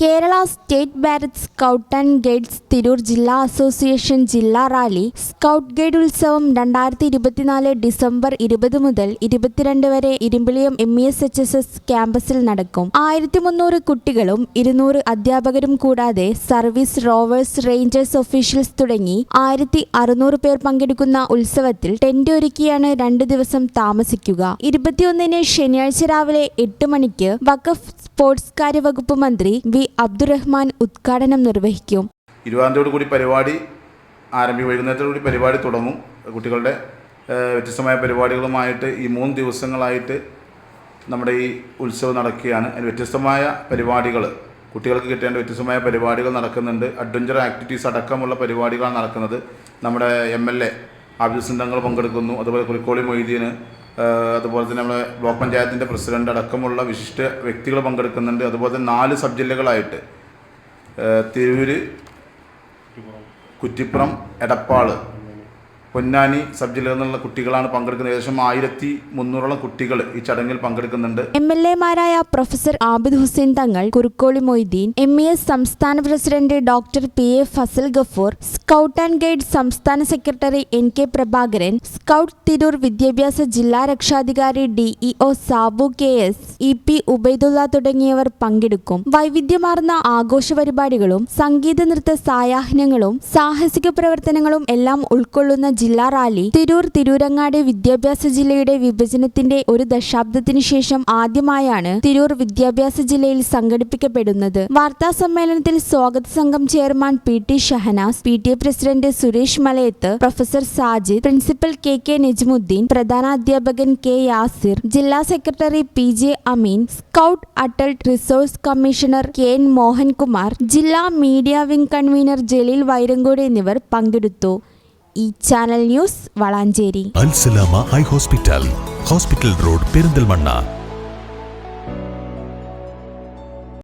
Kerala state Bharat scout and guides Tirur ജില്ലാ association ജില്ലാ rally scout guide ഉത്സവം 2024 ഡിസംബർ 20 മുതൽ 22 വരെ ഇരുമ്പിളിയം MESHSS ക്യാമ്പസിൽ നടക്കും. 1300 കുട്ടികളും 200 അധ്യാപകരും കൂടാതെ സർവീസ്, റോവേഴ്സ്, റേഞ്ചേഴ്സ് ഒഫീഷ്യൽസ് തുടങ്ങി 1600 പേർ പങ്കെടുക്കുന്ന ഉത്സവത്തിൽ ടെന്റ് ഒരുക്കിയാണ് 2 ദിവസം താമസിക്കുക. 21 ശനിയാഴ്ച രാവിലെ 8 മണിക്ക് വഖഫ് സ്പോർട്സ് കാര്യ വകുപ്പ് മന്ത്രി വി അബ്ദുറഹ്മാൻ ഉദ്ഘാടനം നിർവഹിക്കും. 20 കൂടി പരിപാടി വൈകുന്നേരത്തോടുകൂടി പരിപാടി തുടങ്ങും. കുട്ടികളുടെ വ്യത്യസ്തമായ പരിപാടികളുമായിട്ട് ഈ 3 ദിവസങ്ങളായിട്ട് നമ്മുടെ ഈ ഉത്സവം നടക്കുകയാണ്. അതിന് വ്യത്യസ്തമായ പരിപാടികൾ, കുട്ടികൾക്ക് കിട്ടേണ്ട വ്യത്യസ്തമായ പരിപാടികൾ നടക്കുന്നുണ്ട്. അഡ്വഞ്ചർ ആക്ടിവിറ്റീസ് അടക്കമുള്ള പരിപാടികളാണ് നടക്കുന്നത്. നമ്മുടെ MLA ആബിദ് തങ്ങൾ പങ്കെടുക്കുന്നു. അതുപോലെ കുറിക്കോളി മൊയ്തീന്, അതുപോലെ തന്നെ നമ്മുടെ ബ്ലോക്ക് പഞ്ചായത്തിൻ്റെ പ്രസിഡന്റ് അടക്കമുള്ള വിശിഷ്ട വ്യക്തികൾ പങ്കെടുക്കുന്നുണ്ട്. അതുപോലെ തന്നെ 4 സബ് ജില്ലകളായിട്ട് തിരൂർ, കുറ്റിപ്പുറം, എടപ്പാൾ, പൊന്നാനി സബ് ജില്ലയിൽ നിന്നുള്ള കുട്ടികളാണ് പങ്കെടുക്കുന്നത്. ഏകദേശം 1300 കുട്ടികൾ ഈ ചടങ്ങിൽ പങ്കെടുക്കുന്നുണ്ട്. MLA-മാരായ പ്രൊഫസർ ആബിദ് ഹുസൈൻ തങ്ങൾ, കുറുക്കോളി മൊയ്തീൻ, MES സംസ്ഥാന president doctor PA Fazal Gafoor, scout and guide സംസ്ഥാന secretary NK Prabhakaran, scout Tirur വിദ്യാഭ്യാസ ജില്ലാ രക്ഷാധികാരി DEO Sabu KS, EP Ubaidullah തുടങ്ങിയവർ പങ്കെടുക്കും. വൈവിധ്യമാർന്ന ആഘോഷ പരിപാടികളും സംഗീത നൃത്ത സായാഹ്നങ്ങളും സാഹസിക പ്രവർത്തനങ്ങളും എല്ലാം ഉൾക്കൊള്ളുന്ന ജില്ലാ റാലി തിരൂരങ്ങാടി വിദ്യാഭ്യാസ ജില്ലയുടെ വിഭജനത്തിന്റെ 1 ദശാബ്ദത്തിനു ശേഷം ആദ്യമായാണ് തിരൂർ വിദ്യാഭ്യാസ ജില്ലയിൽ സംഘടിപ്പിക്കപ്പെടുന്നത്. വാർത്താ സമ്മേളനത്തിൽ സ്വാഗത സംഘം chairman PT Shahanas, PTA president Suresh Malayath, professor Sajid, principal KK Najmudheen, പ്രധാനാധ്യാപകൻ K യാസിർ, ജില്ലാ secretary PJ Ameen, scout adult resource commissioner KN Mohankumar, ജില്ലാ media wing convener Jaleel Vairankode എന്നിവർ പങ്കെടുത്തു. ഈ channel news Valanchery. Al Salama high hospital road, Perinthalmanna.